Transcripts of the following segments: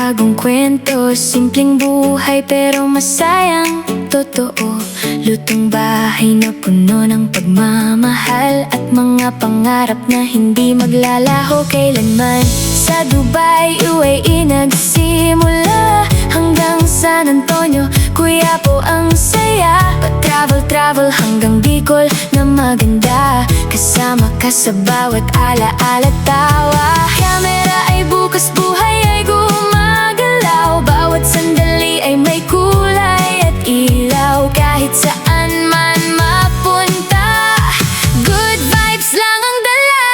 Bagong kwento, simpleng buhay pero masayang totoo. Lutong bahay na puno ng pagmamahal at mga pangarap na hindi maglalaho kailanman. Sa Dubai, UAE nagsimula hanggang San Antonio, Kuya po ang saya. Pa-travel hanggang Bicol na maganda, kasama ka sa bawat alaala tawa. Kamera ay bukas, buhay ay gumagalaw, bawat sandali ay may kulay at ilaw. Kahit saan man mapunta, good vibes lang ang dala.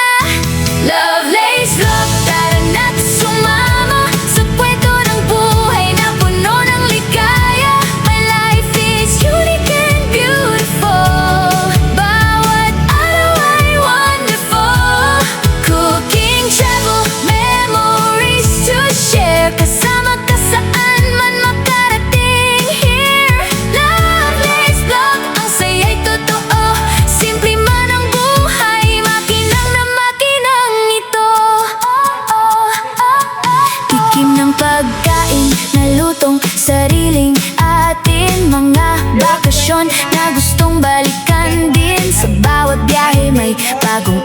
Love lays love, tara na't sumama sa kwento ng buhay na puno ng ligaya. My life is unique and beautiful, bawat araw ay wonderful. Cooking, travel, memories to share, kasama ka saan man makarating here. Love lays love, ang saya'y totoo, simple man ang buhay, makinang na makinang ito. Tikim ng pagkain na lutong sariling atin, mga bakasyon na gustong balikan din. Sa bawat biyahe may bagong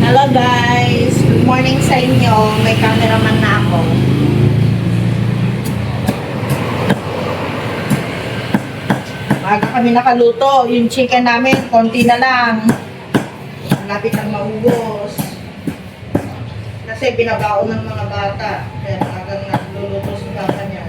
Hello guys! Good morning sa inyo. May cameraman na ako. Maaga kami nakaluto. Yung chicken namin, konti na lang. Malapit ang maubos. Kasi binabaon ng mga bata. Kaya maagang nagluluto sa bata niya.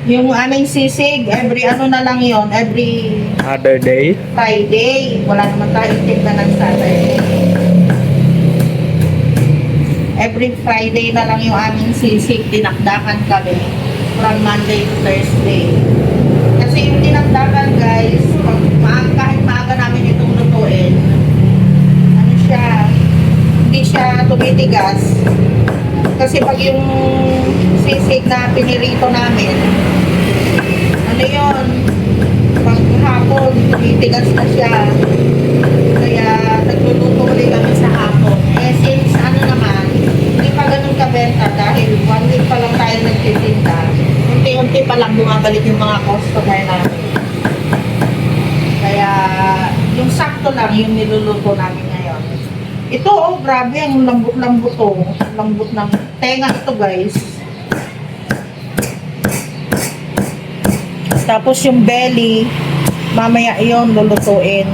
Yung aming sisig, every ano na lang yon, every Other day. Friday. Wala naman tayong tinda ng Saturday. Every Friday na lang yung aming sisig. Dinakdakan kami from Monday to Thursday. Kasi yung dinakdakan guys, kahit maaga namin itong lutuin, ano siya, hindi siya tumitigas. Kasi pag yung sisig na pinirito namin, ano yun, pag hapon, tumitigas na siya. Kaya nagluluto ulit kami sa hapon. Eh since ano naman, hindi pa ganun kabenta dahil 1 week pa lang tayo nagtitinda. Unti-unti pa lang bumabalik yung mga customer namin. Kaya yung sakto lang yung niluluto namin ngayon. Ito oh, grabe ang lambot-lambot to. Lambot ng tenga ito guys. Tapos yung belly, mamaya yon lulutuin.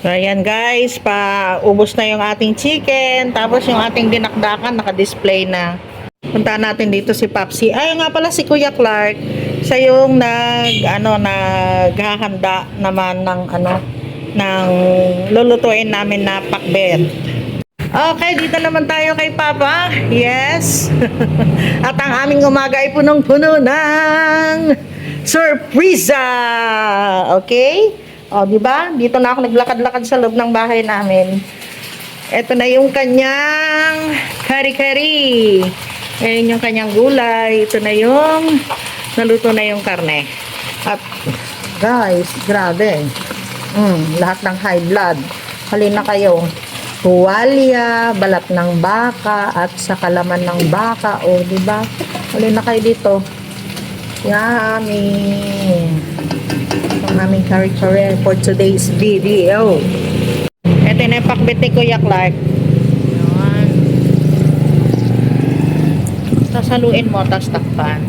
So ayan guys, paubos na yung ating chicken. Tapos yung ating dinakdakan, naka-display na. Punta natin dito si Papsi. Ay nga pala si Kuya Clark. Siya yung naghahanda naman ng ng lulutuin namin na pakbet. Okay, dito naman tayo kay Papa. Yes. At ang aming umaga ay punong-puno ng surpresa. Okay? O, di ba? Dito na ako naglakad-lakad sa loob ng bahay namin. Ito na yung kanyang kari-kari. Ayan yung kanyang gulay. Ito na yung naluto na yung karne. At guys, grabe. Lahat ng high blood. Halina kayo. Tuwalya, balat ng baka at sa kalaman ng baka. O, di ba? Halina kayo dito. Yummy. Ang aming kari-kari for today's video. Ito na yung pakbet ni Kuya Clark. Ayan. Sasaluin mo, tas takpan.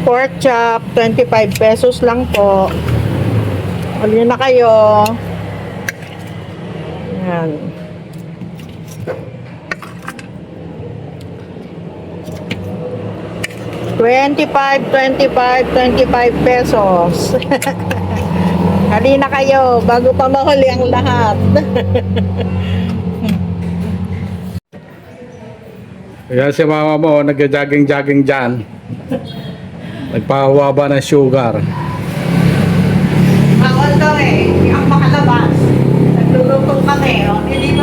Pork chop, 25 pesos lang po. Huli na kayo. Ayan. $25 pesos. Hali na kayo bago pa mahuli ang lahat. Ayan si mama mo, nagja-jogging-jogging dyan. Nagpahawaba ng sugar. Bawal daw eh, hindi ako makalabas. Nagluluto kami, oh. Hindi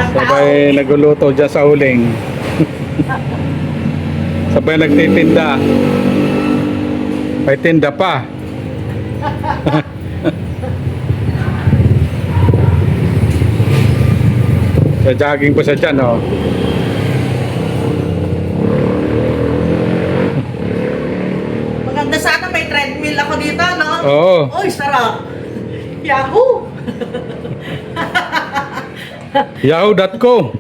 Walang tao. Sabay nagluluto dyan sa uling. Sabay nagtitinda. May tinda pa. Sa jogging po siya dyan, oh. Maganda sana may treadmill ako dito, no? Oo. Uy, sarap. Yahoo! Yahoo.com.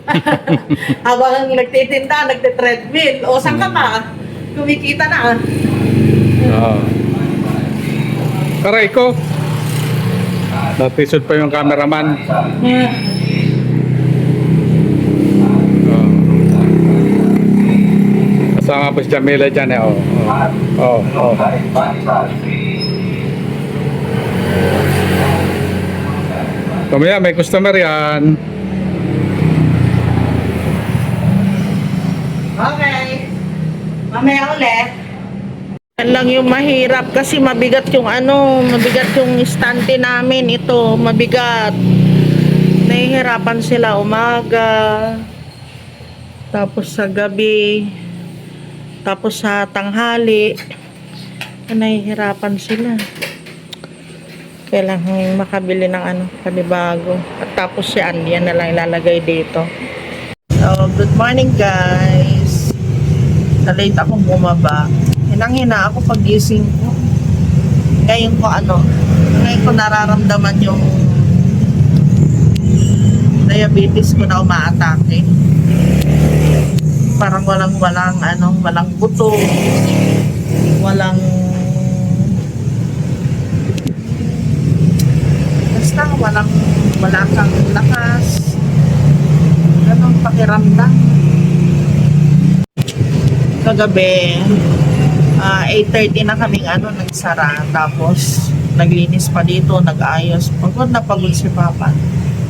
Habang nagtitinda, nagte-treadmill. O, saan ka pa? Kumikita na, ah. Oo. Aray ko. Natisod pa yung cameraman. Oo. Kasama po si Jamila dyan, eh. Oo. Oo. Kamaya, may customer yan. Okay. Mamaya ulit. Yan lang yung mahirap kasi mabigat yung mabigat yung estante namin ito, mabigat. Nahihirapan sila umaga, tapos sa gabi, tapos sa tanghali. Nahihirapan sila. Kailangan makabili ng panibago. At tapos yan na lang ilalagay dito. So, good morning guys. Na-late akong bumaba. Hinang-hina ako pag-gising ko. Ngayon ko nararamdaman yung diabetes ko na umaatake. Parang walang buto. Basta wala kang lakas. Ganong pakiramdam. Kagabi, 8:30 na kaming nagsara. Tapos, naglinis pa dito, nag-ayos. Pagod na pagod si Papa.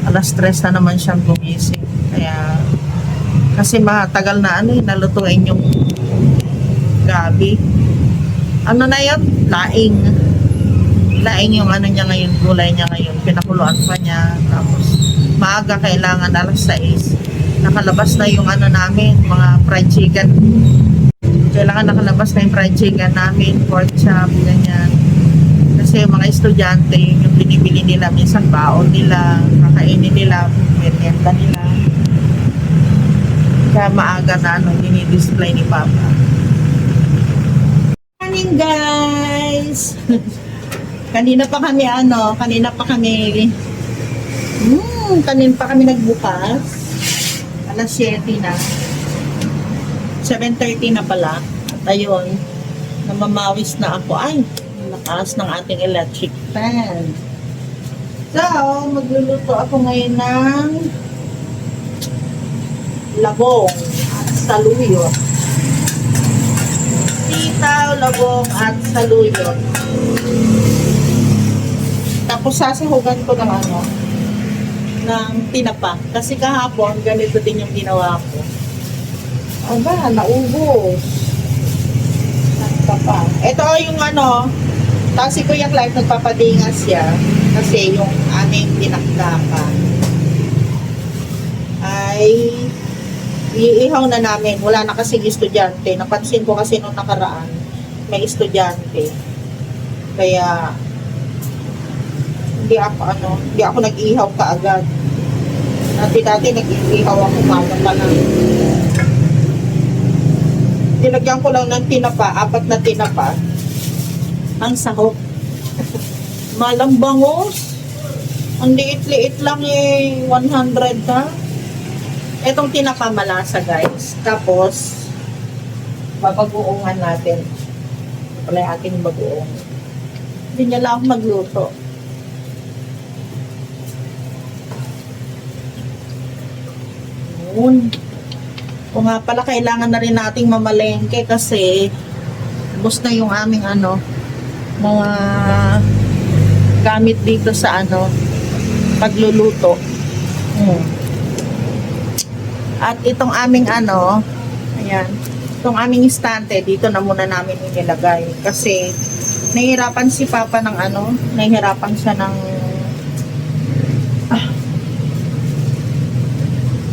Alas 3 na naman siyang gumising. Kaya, kasi matagal na nalutuin yung gabi. Ano na yun? Laing. Laing yung niya ngayon, gulay niya ngayon. Pinakuluan pa niya. Tapos, maaga kailangan alas 6. Nakalabas na yung namin, mga fried chicken. Kailangan nakalabas na yung fried chicken namin, pork chop, ganyan. Kasi yung mga estudyante, yung binibili nila, minsan baon nila, kakainin nila, merienda nila. Kaya maaga na dinidisplay ni Papa. Morning guys! kanina pa kami nagbukas. Alas 7 na. 7:30 na pala. At ayun, namamawis na ako. Ay, lakas ng ating electric fan. So, magluluto ako ngayon ng labong at saluyot. Sitaw, labong at saluyot. Tapos sasahugan ko ng ng tinapa. Kasi kahapon, ganito din yung ginawa ko. Aba, naubos. Tinapa. Ito yung tapos si Kuya Clive nagpapadingas siya. Kasi yung aming tinakdakan ay iihaw na namin. Wala na kasing estudyante. Napansin ko kasi nung nakaraan, may estudyante. Kaya, hindi ako nag-ihaw kaagad. Dati nag-ihaw ako umaga pa lang. Nilagyan ko lang ng tinapa, 4 na tinapa. Ang sahog. Malang bangus. Ang liit-liit lang 100 ha. Etong tinapa malasa guys. Tapos, babagoongan natin. Ito pala yung ating bagoong. Hindi niya lang magluto. Yun. Kung nga pala kailangan na rin nating mamalengke kasi ubos na yung aming mga gamit dito sa pagluluto. At itong aming ayan, itong aming istante dito na muna namin inilagay kasi nahihirapan si Papa ng nahihirapan siya ng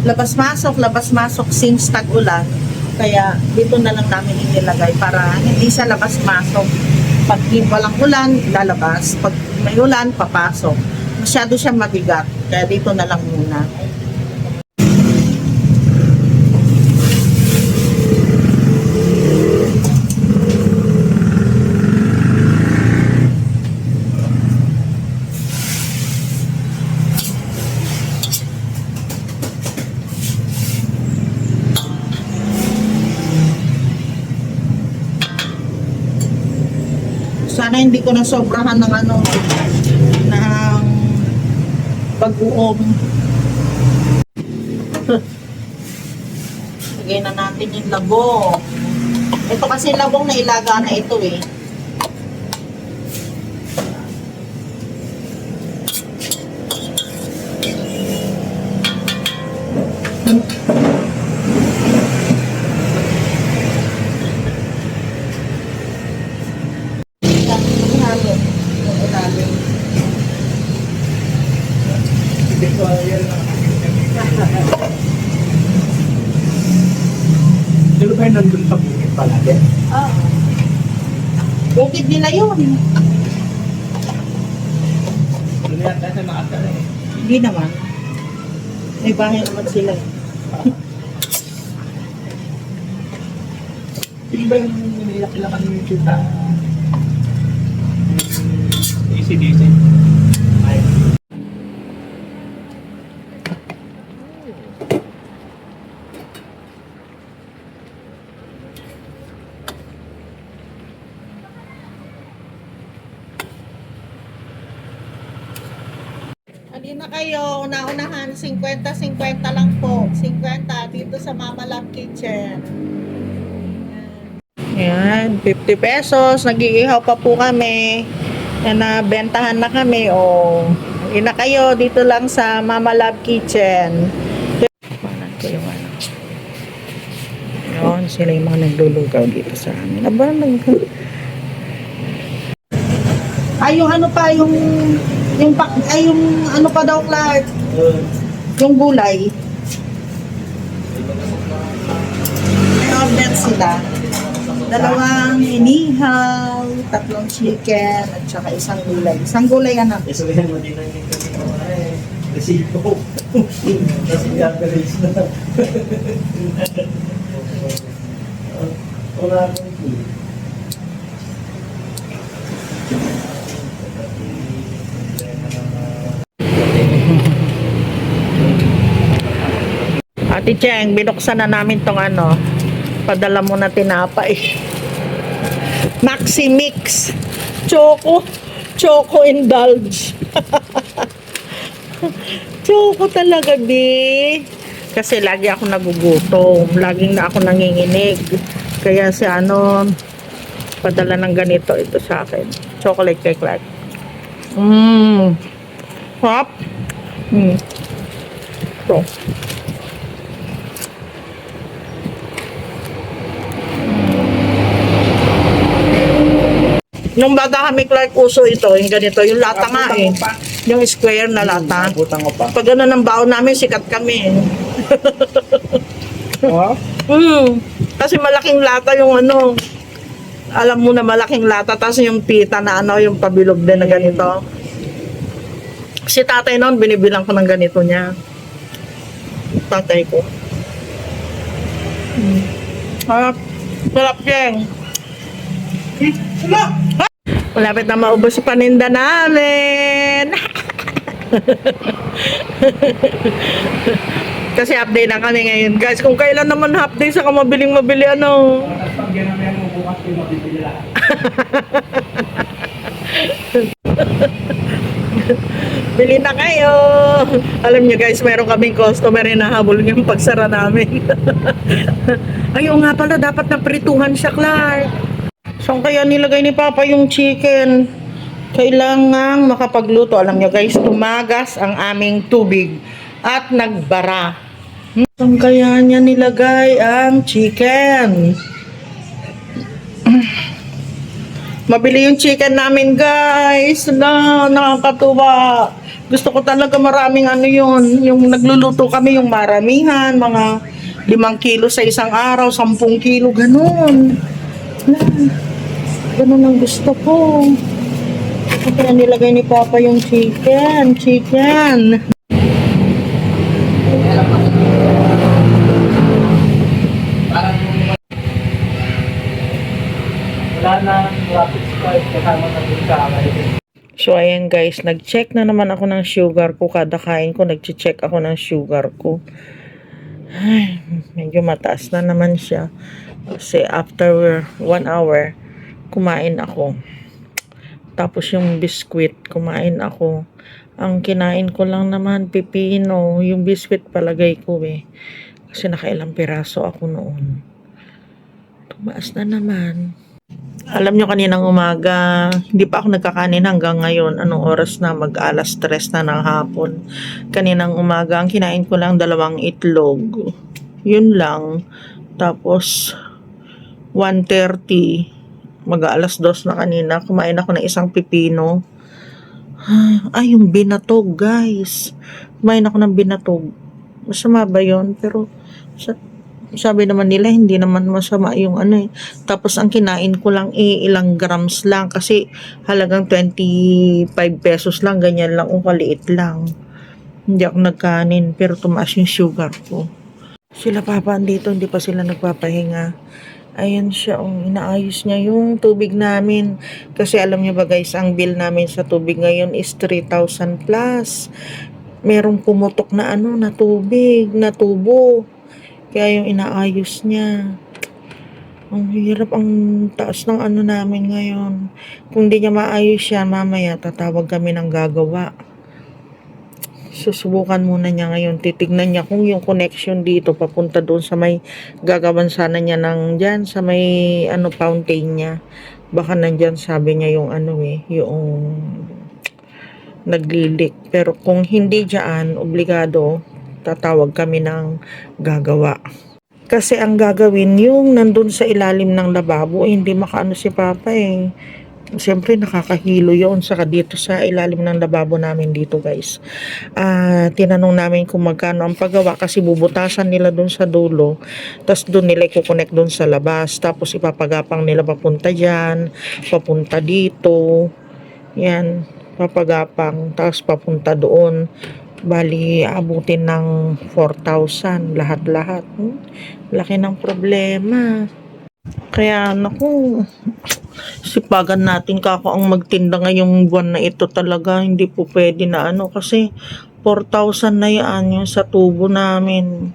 labas-masok since tag-ulan. Kaya dito na lang namin inilagay para hindi siya labas-masok. Pag walang ulan, lalabas. Pag may ulan, papasok. Masyado siya mabigat. Kaya dito na lang muna. Sana hindi ko na sobrahan ng ng pag-uom. Lagay na natin yung labong. Ito kasi labong na ilaga na ito eh. Di ba nandun sa bukit palagi? Oo. Bukid nila yun. Doon yata sa nakatala eh. Hindi naman. May bahay naman sila. Di ba yung nilaki-lakan yung kita? AC/DC. Ay. Hindi na kayo, una-unahan, 50-50 lang po. 50 dito sa Mama Love Kitchen. Yan, 50 pesos. Nag-iihaw pa po kami. Yan, nabentahan na kami. O, ina kayo, dito lang sa Mama Love Kitchen. Yun, sila yung mga naglulugaw dito sa amin. Aba, ay, yung ano pa, yung ano pa daw, Clark? Yung gulay. May order sila. 2 inihaw, 3 chicken, at saka isang gulay. Isang gulay yan Isa yan mo din ang resibo. Kasi average na. Wala akong food. Ate Cheng, binuksan na namin tong padala mo na tinapay. Maxi Mix. Choco indulge. Choco talaga, di. Kasi lagi ako nagugutom. Laging na ako nanginginig. Kaya si padala ng ganito ito sa akin. Chocolate cake like. Hop. So. Nung bata kami, Clark, uso ito, yung ganito, yung lata nga eh. Yung square na lata. Butang ko pa. Pag ng baon namin, sikat kami. Oh? Kasi malaking lata yung alam mo na malaking lata, tapos yung pita na yung pabilog din na ganito. Si tatay noon, binibilang ko ng ganito niya. Tatay ko. Sarap yan. Malapit na maubos si paninda namin. Kasi half day na kami ngayon. Guys, kung kailan naman half day, saka mabiling mabili Bili na kayo. Alam niyo guys, meron kaming customer na habol yung pagsara namin. Ayun nga pala, dapat na prituhan siya, Clark. Saan kaya nilagay ni Papa yung chicken? Kailangang makapagluto. Alam niyo guys, tumagas ang aming tubig at nagbara. Saan kaya niya nilagay ang chicken? Mabili yung chicken namin guys. Nakakatuwa. Gusto ko talaga maraming ano yun. Yung nagluluto kami, yung maramihan, mga 5 kilo sa isang araw, 10 kilo, ganun. Wala. Ganun ang gusto ko. Kaya nilagay ni Papa yung chicken. Wala na rapid start kasama na dun sa akin. So, ayan guys, nag-check na naman ako ng sugar ko. Kada kain ko, nag-check ako ng sugar ko. Ay, medyo mataas na naman siya. Kasi after 1 hour, kumain ako. Tapos yung biskwit, kumain ako. Ang kinain ko lang naman, pipino. Yung biskwit palagay ko eh. Kasi nakailang piraso ako noon. Tumaas na naman. Alam nyo, kaninang umaga, hindi pa ako nagkakanin hanggang ngayon. Anong oras na? Mag-alas 3 na ng hapon. Kaninang umaga, ang kinain ko lang 2 itlog. Yun lang. Tapos, 1:30, mag-alas 2 na kanina, kumain ako ng isang pipino. Ay, yung binatog, guys. Kumain ako ng binatog. Masama ba yun? Pero, sabi naman nila, hindi naman masama yung ano eh. Tapos ang kinain ko lang ilang grams lang kasi halagang 25 pesos lang, ganyan lang, o kaliit lang. Hindi ako nagkanin, pero tumaas yung sugar ko. Sila Papa andito, hindi pa sila nagpapahinga. Ayan siya, inaayos niya yung tubig namin. Kasi alam niyo ba guys, ang bill namin sa tubig ngayon is 3,000 plus. Merong pumutok na na tubig, na tubo. Kaya yung inaayos niya. Ang hirap, ang taas ng namin ngayon. Kung di niya maayos yan, mamaya tatawag kami ng gagawa. Susubukan muna niya ngayon. Titignan niya kung yung connection dito papunta doon sa may gagawan sana niya ng dyan, sa may fountain niya. Baka nandyan sabi niya yung yung naglilik. Pero kung hindi dyan, obligado, tatawag kami ng gagawa. Kasi ang gagawin, yung nandun sa ilalim ng lababo, hindi makaano si Papa eh. Siyempre nakakahilo yun. Saka dito sa ilalim ng lababo namin dito guys. Tinanong namin kung magkano ang paggawa kasi bubutasan nila dun sa dulo. Tapos dun nila i-connect dun sa labas. Tapos ipapagapang nila papunta dyan, papunta dito. Yan, papagapang. Tapos papunta doon. Bali, abutin ng 4,000 lahat-lahat. Laki ng problema. Kaya, naku, sipagan natin kako ang magtinda ngayong buwan na ito talaga. Hindi po pwede na kasi 4,000 na yan yung sa tubo namin.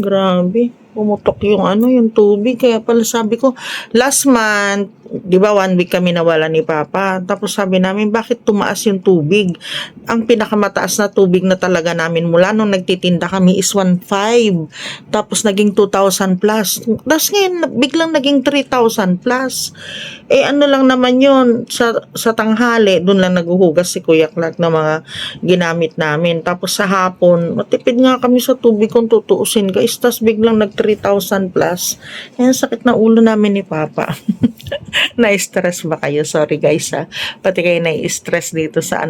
Grabe. Pumutok yung yung tubig. Kaya pala sabi ko, last month, di ba 1 week kami nawala ni Papa. Tapos sabi namin, bakit tumaas yung tubig? Ang pinakamataas na tubig na talaga namin mula nung nagtitinda kami is 1,500. Tapos naging 2,000 plus. Tapos ngayon, biglang naging 3,000 plus. Lang naman yun, sa tanghali, dun lang naguhugas si Kuya Clark na mga ginamit namin. Tapos sa hapon, matipid nga kami sa tubig kung tutuusin guys. Tapos biglang nag 3,000 plus. Yan, sakit na ulo namin ni Papa. Na-stress ba kayo? Sorry guys ha. Pati kayo na-stress dito sa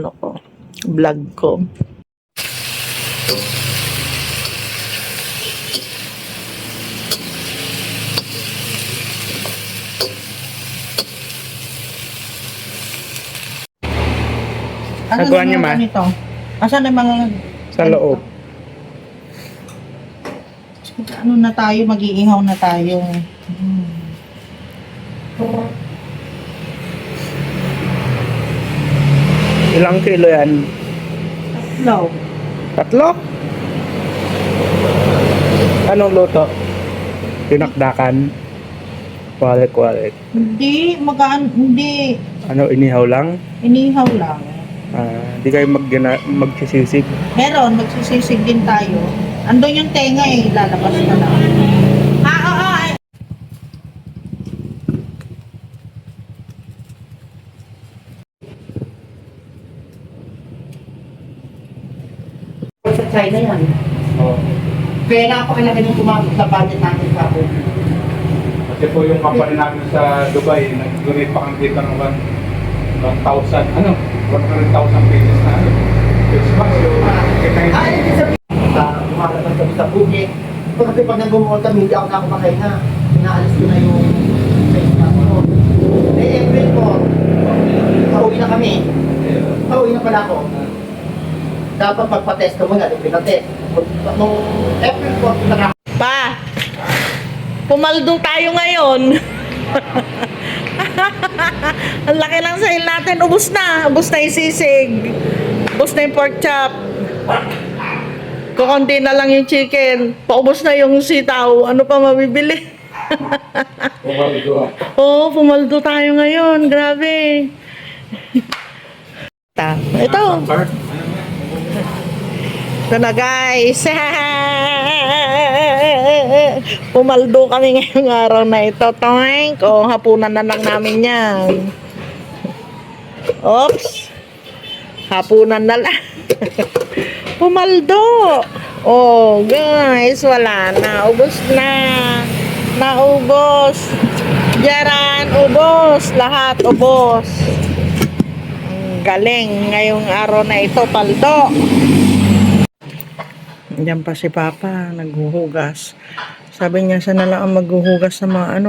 vlog ko. Nagawa niyo, Ma? Asan na mga Sa loob. na tayo, mag-iihaw na tayo. Ilang kilo yan? Low. 3? Anong luto? Pinakdakan? Wallet. Hindi, hindi. Inihaw lang? Inihaw lang. Di kayo magsisisig? Meron, magsisisig din tayo. Andun yung tenga lalabas na lang. Oo. Sa China yan. Oo. Kaya napakalaki ng kumamit na budget natin pa ako. Kasi po yung company namin sa Dubai, nag-donate pa kami dito ng 1,000, 100,000 pesos na Ay, ibig sabihin, lumalabas kami sa bukid. Kasi pag nag-umol kami, hindi ako nakapakahinga. Inaalis ko na yung face mask ko. May April po, pauwi na kami. Pauwi na pala ako. Dapat magpa-test ko muna, di pinatest. Nung April po, pinaka Pa, pumaldo tayo ngayon. Ang laki ng sale natin. Ubus na yung sisig. Ubus na yung pork chop. Kukunti na lang yung chicken. Paubos na yung sitaw. Ano pa mabibili? Oo, pumaldo tayo ngayon. Grabe. Ito. Ito na guys. Pumaldo kami ngayong araw na ito. Toink. O, hapunan na lang namin yan. Oops. Hapunan na lang. Pumaldo. Oh, guys, wala na. Ubos na. Naubos. Yaran, ubos. Lahat ubos. Ang galing. Ngayong araw na ito, paldo. Diyan pa si Papa, naghuhugas. Sabi niya, siya na lang ang maghuhugas ng mga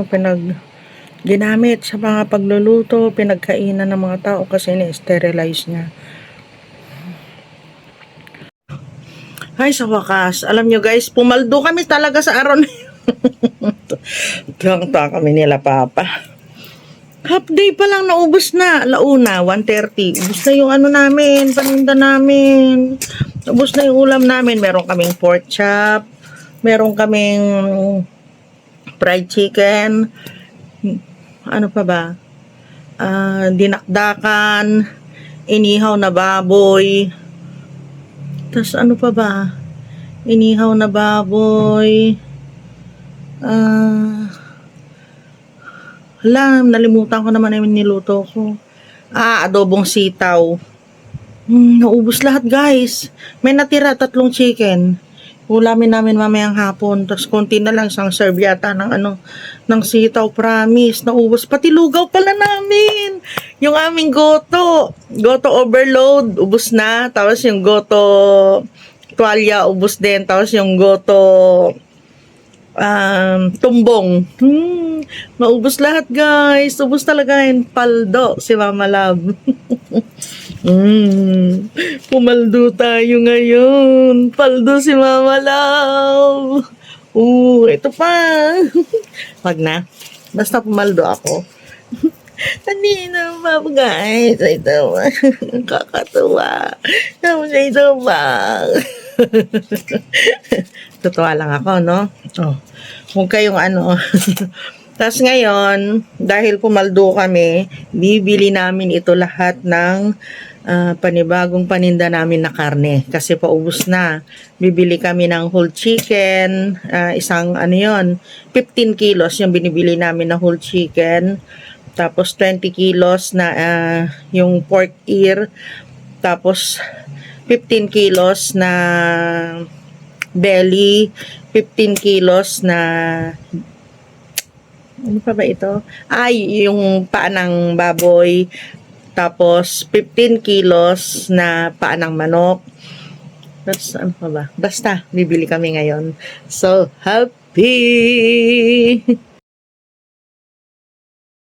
ginamit sa mga pagluluto, pinagkainan ng mga tao kasi ni-sterilize niya. Ay, sa wakas, alam nyo guys, pumaldo kami talaga sa araw na yun. Tangta kami nila Papa. Half day pa lang naubos na. Launa, 1:30. Ubus na yung namin, paninda namin. Ubus na yung ulam namin. Meron kaming pork chop. Meron kaming fried chicken. Ano pa ba? Dinakdakan. Inihaw na baboy. Tapos ano pa ba? Inihaw na baboy. Nalimutan ko naman yung niluto ko. Adobong sitaw. Naubos lahat guys. May natira 3 chicken. Ulamin namin mamayang hapon. Tapos konti na lang isang serve yata ng sitaw, promise. Naubos. Pati lugaw pala namin. Yung aming goto. Goto overload. Ubos na. Tapos yung goto tuwalya. Ubos din. Tapos yung goto tumbong. Naubos lahat guys. Ubos talaga yung paldo si Mama Love. Pumaldo tayo ngayon. Paldo si Mama Love. Ito pa. Wag na. Basta pumaldo ako. Kanina pa guys. Ito pa. Kakatuwa. Ito pa. Totoo lang ako, no? Huwag kayong Tapos ngayon, dahil pumaldo kami, bibili namin ito lahat ng panibagong paninda namin na karne. Kasi paubos na. Bibili kami ng whole chicken, isang 15 kilos yung binibili namin na whole chicken. Tapos 20 kilos na yung pork ear. Tapos 15 kilos na belly. 15 kilos na ano pa ba ito? Yung paa ng baboy. Tapos, 15 kilos na paa ng manok. Tapos, ano pa ba? Basta, bibili kami ngayon. So, happy!